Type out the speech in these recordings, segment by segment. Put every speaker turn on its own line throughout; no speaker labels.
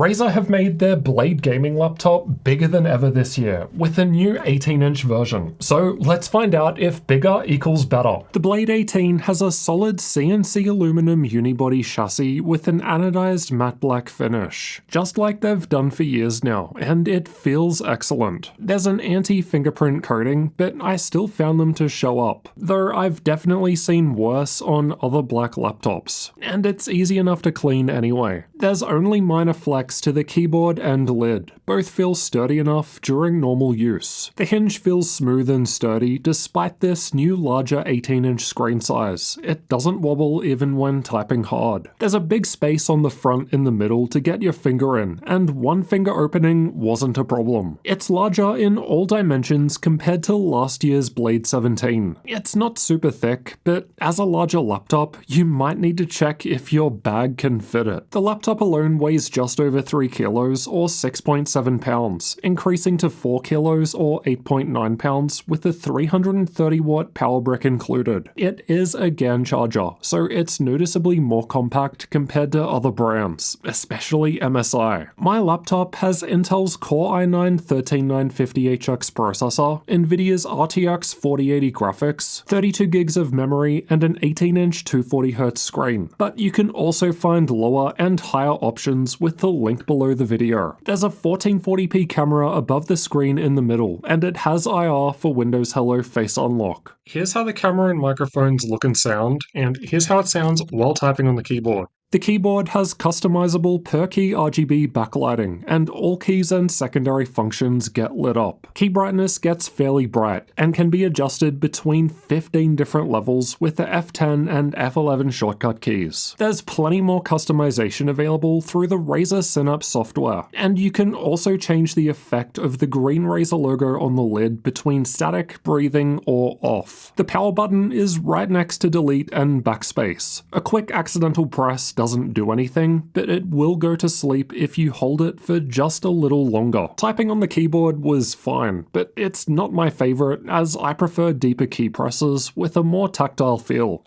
Razer have made their Blade gaming laptop bigger than ever this year, with a new 18-inch version. So let's find out if bigger equals better. The Blade 18 has a solid CNC aluminum unibody chassis with an anodized matte black finish, just like they've done for years now, and it feels excellent. There's an anti-fingerprint coating, but I still found them to show up, though I've definitely seen worse on other black laptops, and it's easy enough to clean anyway. There's only minor flecks to the keyboard and lid. Both feel sturdy enough during normal use. The hinge feels smooth and sturdy despite this new larger 18-inch screen size. It doesn't wobble even when typing hard. There's a big space on the front in the middle to get your finger in, and one finger opening wasn't a problem. It's larger in all dimensions compared to last year's Blade 17. It's not super thick, but as a larger laptop, you might need to check if your bag can fit it. The laptop alone weighs just over 3 kilos or 6.7 pounds, increasing to 4 kilos or 8.9 pounds with a 330 watt power brick included. It is a GAN charger, so it's noticeably more compact compared to other brands, especially MSI. My laptop has Intel's Core i9-13950HX processor, Nvidia's RTX 4080 graphics, 32 gigs of memory, and an 18-inch 240Hz screen. But you can also find lower and higher options with the link below the video. There's a 1440p camera above the screen in the middle, and it has IR for Windows Hello Face Unlock. Here's how the camera and microphones look and sound, and here's how it sounds while typing on the keyboard. The keyboard has customizable per-key RGB backlighting, and all keys and secondary functions get lit up. Key brightness gets fairly bright, and can be adjusted between 15 different levels with the F10 and F11 shortcut keys. There's plenty more customization available through the Razer Synapse software, and you can also change the effect of the green Razer logo on the lid between static, breathing, or off. The power button is right next to delete and backspace. A quick accidental press doesn't do anything, but it will go to sleep if you hold it for just a little longer. Typing on the keyboard was fine, but it's not my favorite as I prefer deeper key presses with a more tactile feel.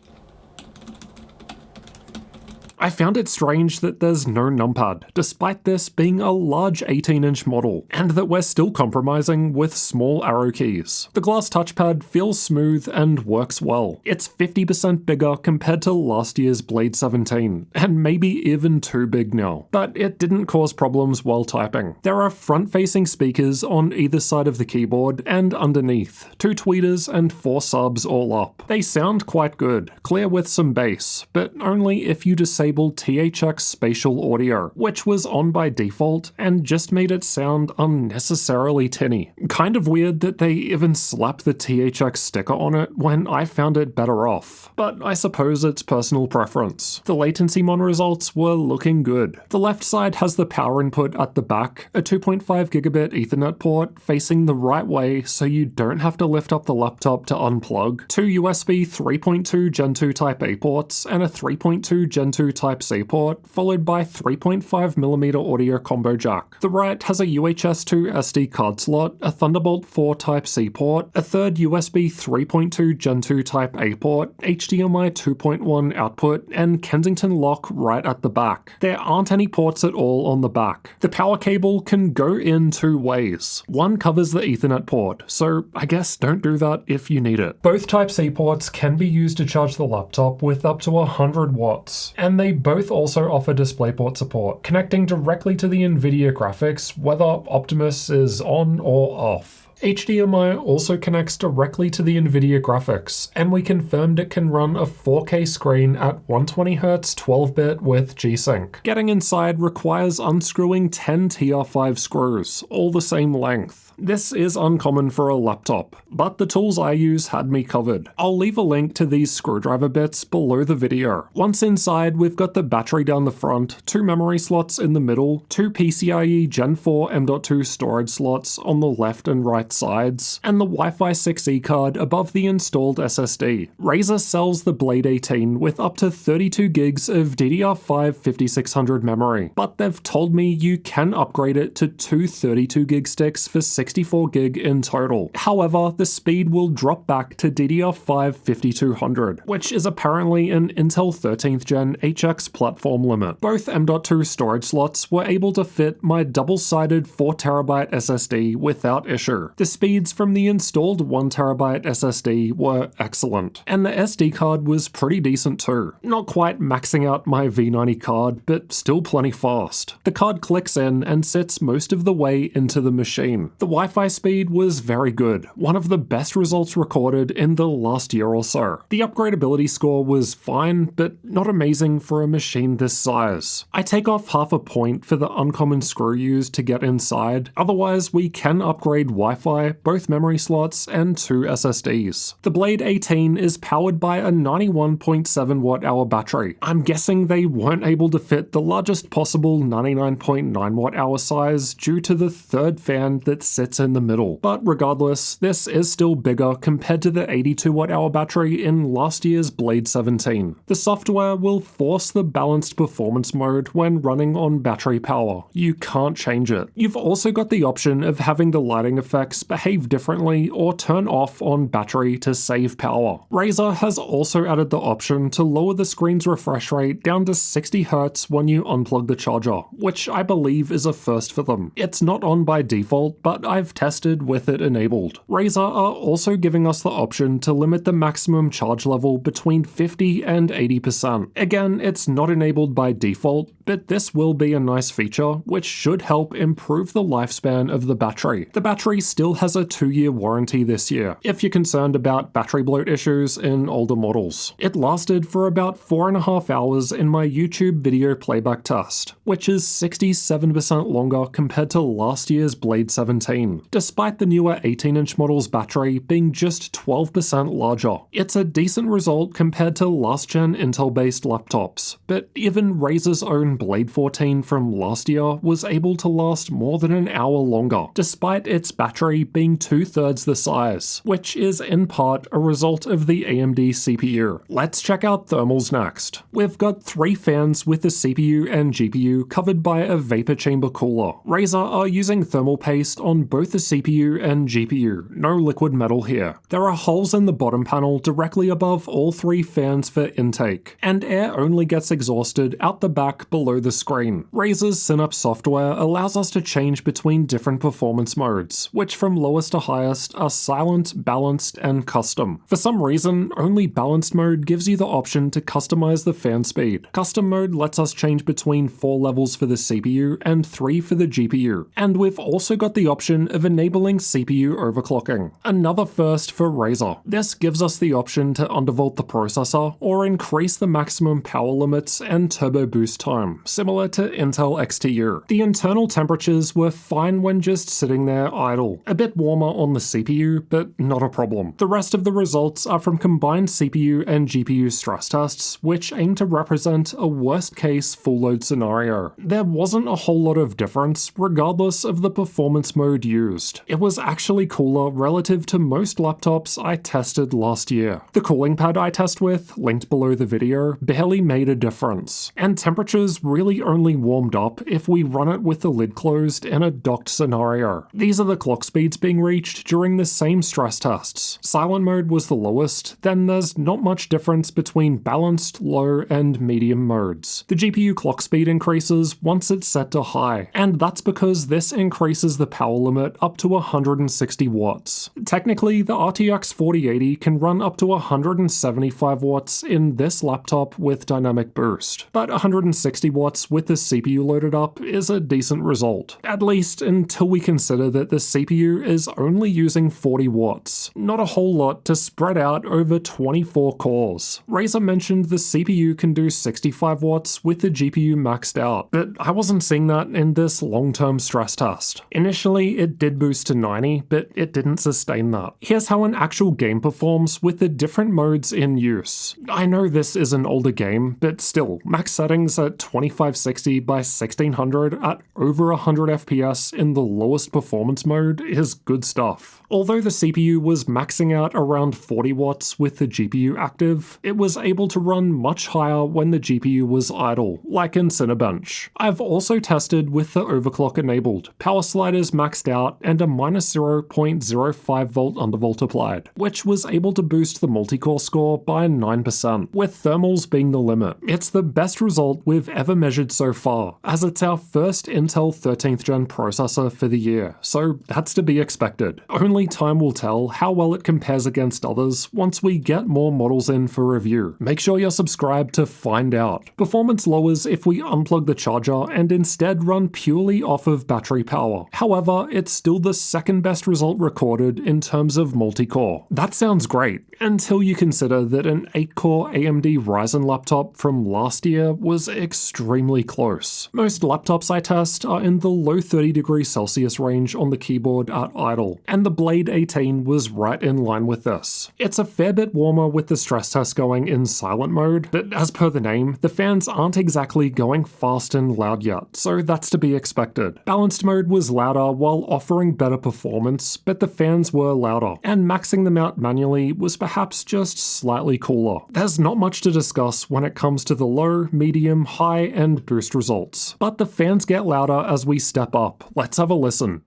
I found it strange that there's no numpad, despite this being a large 18-inch model, and that we're still compromising with small arrow keys. The glass touchpad feels smooth and works well. It's 50% bigger compared to last year's Blade 17, and maybe even too big now. But it didn't cause problems while typing. There are front-facing speakers on either side of the keyboard and underneath, 2 tweeters and 4 subs all up. They sound quite good, clear with some bass, but only if you disable THX spatial audio, which was on by default and just made it sound unnecessarily tinny. Kind of weird that they even slapped the THX sticker on it when I found it better off, but I suppose it's personal preference. The Latencymon results were looking good. The left side has the power input at the back, a 2.5 gigabit Ethernet port facing the right way so you don't have to lift up the laptop to unplug, 2 USB 3.2 Gen 2 Type-A ports, and a 3.2 Gen 2 Type-C port, followed by 3.5mm audio combo jack. The right has a UHS 2 SD card slot, a Thunderbolt 4 Type-C port, a third USB 3.2 Gen 2 Type-A port, HDMI 2.1 output, and Kensington lock right at the back. There aren't any ports at all on the back. The power cable can go in 2 ways. One covers the Ethernet port, so I guess don't do that if you need it. Both Type-C ports can be used to charge the laptop with up to 100 watts, and they both also offer DisplayPort support, connecting directly to the Nvidia graphics whether Optimus is on or off. HDMI also connects directly to the Nvidia graphics, and we confirmed it can run a 4K screen at 120Hz 12-bit with G-Sync. Getting inside requires unscrewing 10 TR5 screws, all the same length. This is uncommon for a laptop, but the tools I use had me covered. I'll leave a link to these screwdriver bits below the video. Once inside, we've got the battery down the front, 2 memory slots in the middle, 2 PCIe Gen 4 M.2 storage slots on the left and right right sides, and the Wi-Fi 6E card above the installed SSD. Razer sells the Blade 18 with up to 32 gigs of DDR5 5600 memory, but they've told me you can upgrade it to two 32 gig sticks for 64 gig in total. However, the speed will drop back to DDR5 5200, which is apparently an Intel 13th Gen HX platform limit. Both M.2 storage slots were able to fit my double-sided 4TB SSD without issue. The speeds from the installed 1TB SSD were excellent, and the SD card was pretty decent too. Not quite maxing out my V90 card, but still plenty fast. The card clicks in and sits most of the way into the machine. The Wi-Fi speed was very good, one of the best results recorded in the last year or so. The upgradability score was fine, but not amazing for a machine this size. I take off half a point for the uncommon screw used to get inside, otherwise we can upgrade Wi-Fi, both memory slots, and two SSDs. The Blade 18 is powered by a 91.7 watt-hour battery. I'm guessing they weren't able to fit the largest possible 99.9 watt-hour size due to the third fan that sits in the middle. But regardless, this is still bigger compared to the 82 watt-hour battery in last year's Blade 17. The software will force the balanced performance mode when running on battery power. You can't change it. You've also got the option of having the lighting effects behave differently or turn off on battery to save power. Razer has also added the option to lower the screen's refresh rate down to 60 Hz when you unplug the charger, which I believe is a first for them. It's not on by default, but I've tested with it enabled. Razer are also giving us the option to limit the maximum charge level between 50 and 80%. Again, it's not enabled by default, but this will be a nice feature which should help improve the lifespan of the battery. The battery still has a 2-year warranty this year, if you're concerned about battery bloat issues in older models. It lasted for about 4.5 hours in my YouTube video playback test, which is 67% longer compared to last year's Blade 17, despite the newer 18-inch model's battery being just 12% larger. It's a decent result compared to last-gen Intel-based laptops, but even Razer's own Blade 14 from last year was able to last more than an hour longer, despite its battery being 2/3 the size, which is in part a result of the AMD CPU. Let's check out thermals next. We've got 3 fans with the CPU and GPU covered by a vapor chamber cooler. Razer are using thermal paste on both the CPU and GPU, no liquid metal here. There are holes in the bottom panel directly above all 3 fans for intake, and air only gets exhausted out the back below the screen. Razer's Synapse software allows us to change between different performance modes, which from lowest to highest are silent, balanced, and custom. For some reason, only balanced mode gives you the option to customize the fan speed. Custom mode lets us change between 4 levels for the CPU and 3 for the GPU, and we've also got the option of enabling CPU overclocking. Another first for Razer. This gives us the option to undervolt the processor or increase the maximum power limits and turbo boost time, similar to Intel XTU. The internal temperatures were fine when just sitting there idle. A bit warmer on the CPU, but not a problem. The rest of the results are from combined CPU and GPU stress tests, which aim to represent a worst-case full-load scenario. There wasn't a whole lot of difference, regardless of the performance mode used. It was actually cooler relative to most laptops I tested last year. The cooling pad I test with, linked below the video, barely made a difference, and temperatures really only warmed up if we run it with the lid closed in a docked scenario. These are the clock speeds being reached during the same stress tests. Silent mode was the lowest, then there's not much difference between balanced, low, and medium modes. The GPU clock speed increases once it's set to high, and that's because this increases the power limit up to 160 watts. Technically, the RTX 4080 can run up to 175 watts in this laptop with dynamic boost, but 160 watts with the CPU loaded up is a decent result, at least until we consider that the CPU is only using 40 watts, not a whole lot to spread out over 24 cores. Razer mentioned the CPU can do 65 watts with the GPU maxed out, but I wasn't seeing that in this long-term stress test. Initially, it did boost to 90, but it didn't sustain that. Here's how an actual game performs with the different modes in use. I know this is an older game, but still, max settings at 2560 by 1600 at over 100 FPS in the lowest performance mode is good stuff. Although the CPU was maxing out around 40 watts with the GPU active, it was able to run much higher when the GPU was idle, like in Cinebench. I've also tested with the overclock enabled, power sliders maxed out, and a -0.05 volt undervolt applied, which was able to boost the multi-core score by 9%, with thermals being the limit. It's the best result we've ever measured so far, as it's our first Intel 13th gen processor for the year, so that's to be expected. Only time will tell how well it compares against others once we get more models in for review. Make sure you're subscribed to find out. Performance lowers if we unplug the charger and instead run purely off of battery power. However, it's still the second best result recorded in terms of multi-core. That sounds great, until you consider that an 8-core AMD Ryzen laptop from last year was extremely close. Most laptops I test are in the low 30°C range on the keyboard at idle, and the Blade 18 was right in line with this. It's a fair bit warmer with the stress test going in silent mode, but as per the name, the fans aren't exactly going fast and loud yet, so that's to be expected. Balanced mode was louder while offering better performance, but the fans were louder, and maxing them out manually was perhaps just slightly cooler. There's not much to discuss when it comes to the low, medium, high, and boost results, but the fans get louder as we step up. Let's have a listen.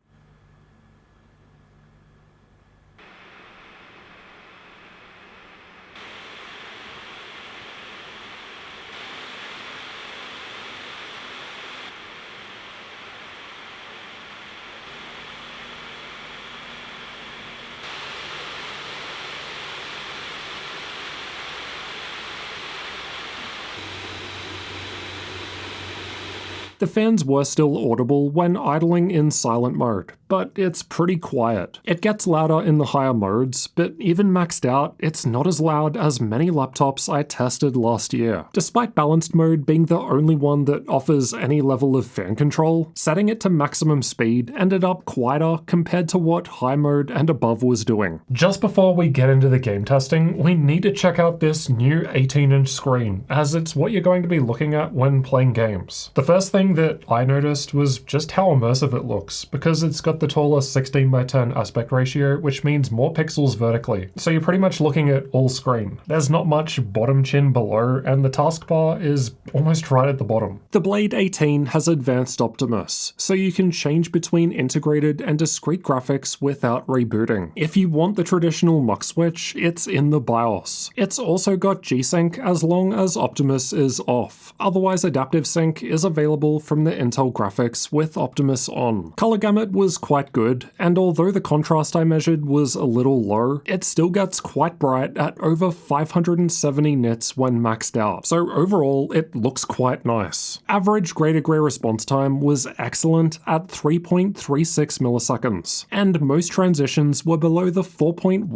The fans were still audible when idling in silent mode, but it's pretty quiet. It gets louder in the higher modes, but even maxed out, it's not as loud as many laptops I tested last year. Despite balanced mode being the only one that offers any level of fan control, setting it to maximum speed ended up quieter compared to what high mode and above was doing. Just before we get into the game testing, we need to check out this new 18-inch screen, as it's what you're going to be looking at when playing games. The first thing that I noticed was just how immersive it looks, because it's got the taller 16:10 aspect ratio, which means more pixels vertically, so you're pretty much looking at all screen. There's not much bottom chin below, and the taskbar is almost right at the bottom. The Blade 18 has advanced Optimus, so you can change between integrated and discrete graphics without rebooting. If you want the traditional mux switch, it's in the BIOS. It's also got G-Sync as long as Optimus is off. Otherwise, Adaptive Sync is available from the Intel graphics with Optimus on. Color gamut was quite good, and although the contrast I measured was a little low, it still gets quite bright at over 570 nits when maxed out, so overall it looks quite nice. Average gray-to-gray response time was excellent at 3.36 milliseconds, and most transitions were below the 4.16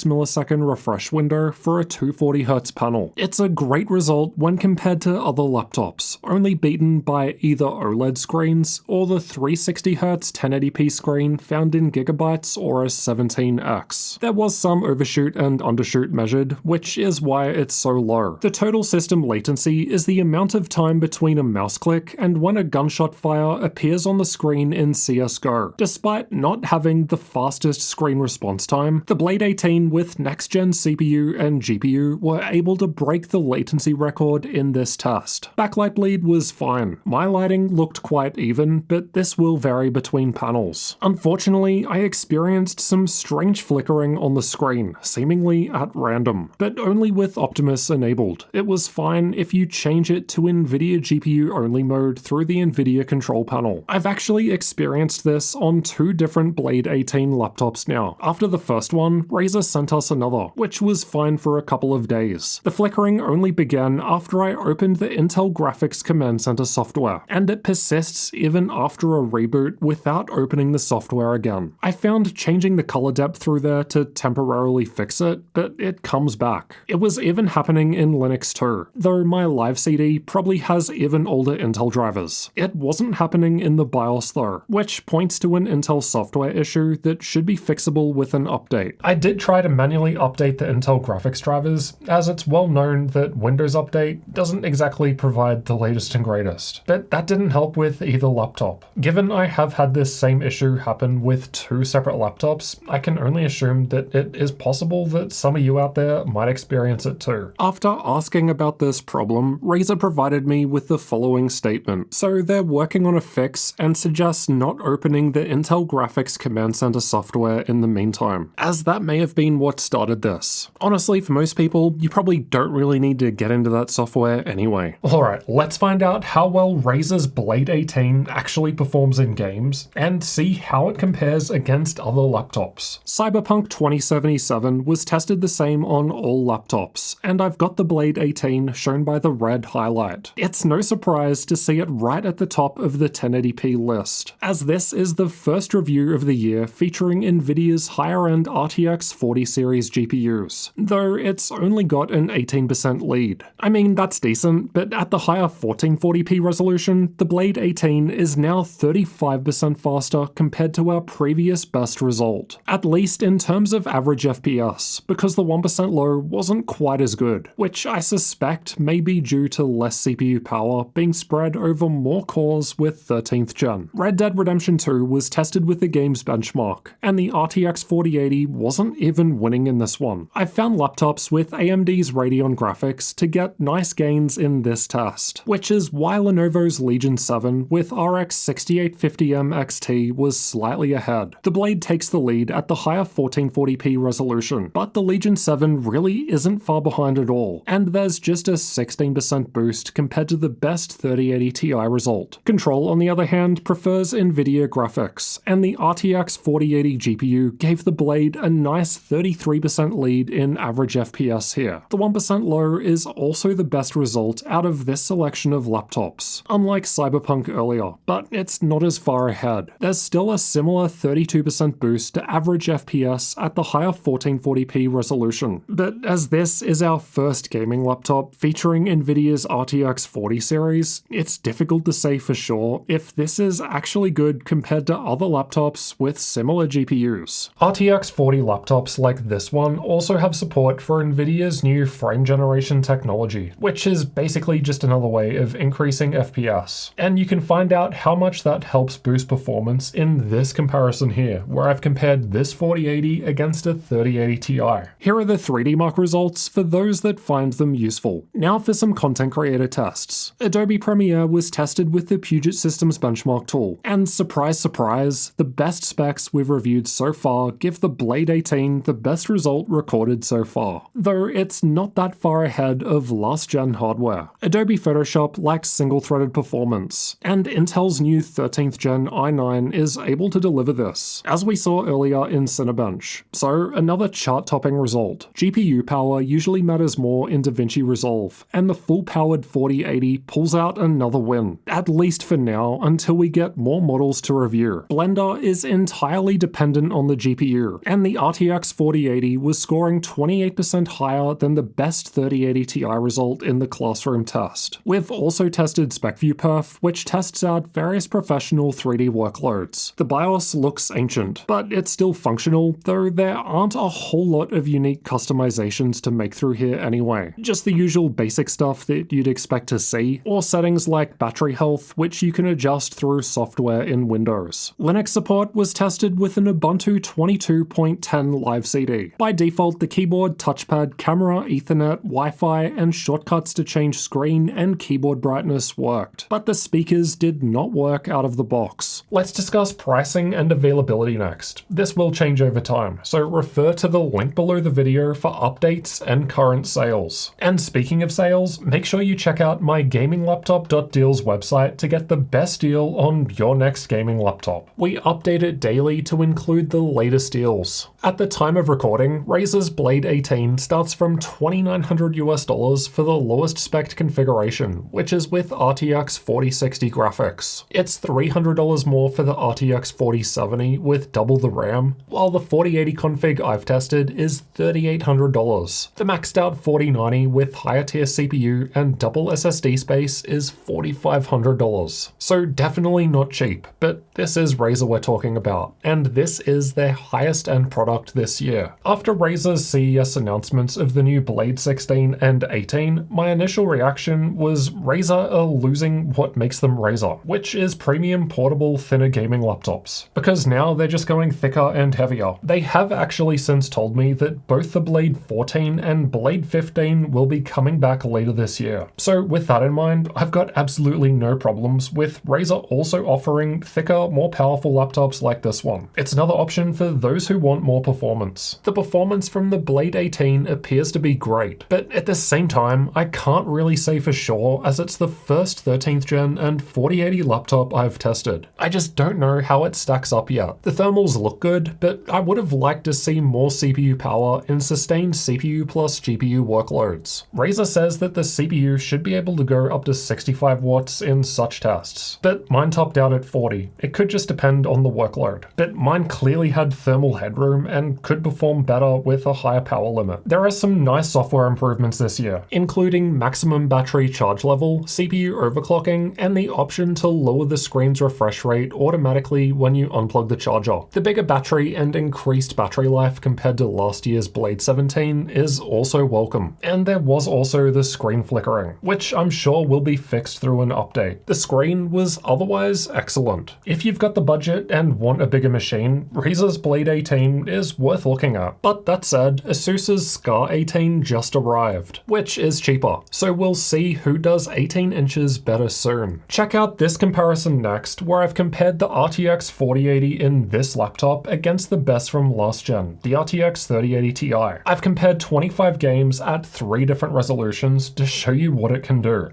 millisecond refresh window for a 240Hz panel. It's a great result when compared to other laptops, only beaten by either OLED screens or the 360Hz 1080p screen found in Gigabytes or a 17X. There was some overshoot and undershoot measured, which is why it's so low. The total system latency is the amount of time between a mouse click and when a gunshot fire appears on the screen in CSGO. Despite not having the fastest screen response time, the Blade 18 with next-gen CPU and GPU were able to break the latency record in this test. Backlight bleed was fine. My lighting looked quite even, but this will vary between panels. Unfortunately, I experienced some strange flickering on the screen, seemingly at random, but only with Optimus enabled. It was fine if you change it to NVIDIA GPU only mode through the NVIDIA control panel. I've actually experienced this on 2 different Blade 18 laptops now. After the first one, Razer sent us another, which was fine for a couple of days. The flickering only began after I opened the Intel Graphics Command Center software, and it persists even after a reboot without opening the software again. I found changing the color depth through there to temporarily fix it, but it comes back. It was even happening in Linux too, though my live CD probably has even older Intel drivers. It wasn't happening in the BIOS though, which points to an Intel software issue that should be fixable with an update. I did try to manually update the Intel graphics drivers, as it's well known that Windows Update doesn't exactly provide the latest and greatest, but that didn't help with either laptop. Given I have had this same issue happen with 2 separate laptops, I can only assume that it is possible that some of you out there might experience it too. After asking about this problem, Razer provided me with the following statement. So they're working on a fix and suggest not opening the Intel Graphics Command Center software in the meantime, as that may have been what started this. Honestly, for most people, you probably don't really need to get into that software anyway. Alright, let's find out how well Razer's Blade 18 actually performs in games, and see how it compares against other laptops. Cyberpunk 2077 was tested the same on all laptops, and I've got the Blade 18 shown by the red highlight. It's no surprise to see it right at the top of the 1080p list, as this is the first review of the year featuring Nvidia's higher-end RTX 40 series GPUs, though it's only got an 18% lead. I mean, that's decent, but at the higher 1440p resolution, the Blade 18 is now 35% faster compared to our previous best result, at least in terms of average FPS, because the 1% low wasn't quite as good, which I suspect may be due to less CPU power being spread over more cores with 13th gen. Red Dead Redemption 2 was tested with the game's benchmark, and the RTX 4080 wasn't even winning in this one. I found laptops with AMD's Radeon graphics to get nice gains in this test, which is why Lenovo's Legion 7 with RX 6850M XT was slightly ahead. The Blade takes the lead at the higher 1440p resolution, but the Legion 7 really isn't far behind at all, and there's just a 16% boost compared to the best 3080 Ti result. Control, on the other hand, prefers Nvidia graphics, and the RTX 4080 GPU gave the Blade a nice 33% lead in average FPS here. The 1% low is also the best result out of this selection of laptops, unlike Cyberpunk earlier, but it's not as far ahead. There's still a similar 32% boost to average FPS at the higher 1440p resolution. But as this is our first gaming laptop featuring Nvidia's RTX 40 series, it's difficult to say for sure if this is actually good compared to other laptops with similar GPUs. RTX 40 laptops like this one also have support for Nvidia's new frame generation technology, which is basically just another way of increasing FPS. And you can find out how much that helps boost performance in this comparison here, where I've compared this 4080 against a 3080 Ti. Here are the 3D Mark results for those that find them useful. Now for some content creator tests. Adobe Premiere was tested with the Puget Systems benchmark tool, and surprise surprise, the best specs we've reviewed so far give the Blade 18 the best result recorded so far, though it's not that far ahead of last-gen hardware. Adobe Photoshop lacks single-threaded performance, and Intel's new 13th gen i9 is able to deliver this, as we saw earlier in Cinebench. So another chart-topping result. GPU power usually matters more in DaVinci Resolve, and the full-powered 4080 pulls out another win, at least for now until we get more models to review. Blender is entirely dependent on the GPU, and the RTX 4080 was scoring 28% higher than the best 3080 Ti result in the classroom test. We've also tested SpecViewPerf, which tests out various professional 3D workloads. The BIOS looks ancient, but it's still functional, though there aren't a whole lot of unique customizations to make through here anyway. Just the usual basic stuff that you'd expect to see, or settings like battery health, which you can adjust through software in Windows. Linux support was tested with an Ubuntu 22.10 live CD. By default, the keyboard, touchpad, camera, Ethernet, Wi-Fi, and shortcuts to change screen and keyboard brightness worked, but the speakers did not work out of the box. Let's discuss pricing and availability next. This will change over time, so refer to the link below the video for updates and current sales. And speaking of sales, make sure you check out my gaminglaptop.deals website to get the best deal on your next gaming laptop. We update it daily to include the latest deals. At the time of recording, Razer's Blade 18 starts from $2,900 for the lowest spec configuration, which is with RTX 4060 graphics. It's $300 more for the RTX 4070 with double the RAM, while the 4080 config I've tested is $3,800. The maxed out 4090 with higher tier CPU and double SSD space is $4,500. So definitely not cheap, but this is Razer we're talking about, and this is their highest end product this year. After Razer's CES announcements of the new Blade 16 and 18, my initial reaction was Razer are losing doing what makes them Razer, which is premium portable thinner gaming laptops. Because now they're just going thicker and heavier. They have actually since told me that both the Blade 14 and Blade 15 will be coming back later this year. So with that in mind, I've got absolutely no problems with Razer also offering thicker, more powerful laptops like this one. It's another option for those who want more performance. The performance from the Blade 18 appears to be great, but at the same time, I can't really say for sure as it's the first 13th gen and 4080 laptop I've tested. I just don't know how it stacks up yet. The thermals look good, but I would have liked to see more CPU power in sustained CPU plus GPU workloads. Razer says that the CPU should be able to go up to 65 watts in such tests, but mine topped out at 40. It could just depend on the workload. But mine clearly had thermal headroom and could perform better with a higher power limit. There are some nice software improvements this year, including maximum battery charge level, CPU overclocking, and the option to lower the screen's refresh rate automatically when you unplug the charger. The bigger battery and increased battery life compared to last year's Blade 17 is also welcome. And there was also the screen flickering, which I'm sure will be fixed through an update. The screen was otherwise excellent. If you've got the budget and want a bigger machine, Razer's Blade 18 is worth looking at. But that said, ASUS's Scar 18 just arrived, which is cheaper, so we'll see who does 18 inches better soon. Check out this comparison next, where I've compared the RTX 4080 in this laptop against the best from last gen, the RTX 3080 Ti. I've compared 25 games at 3 different resolutions to show you what it can do.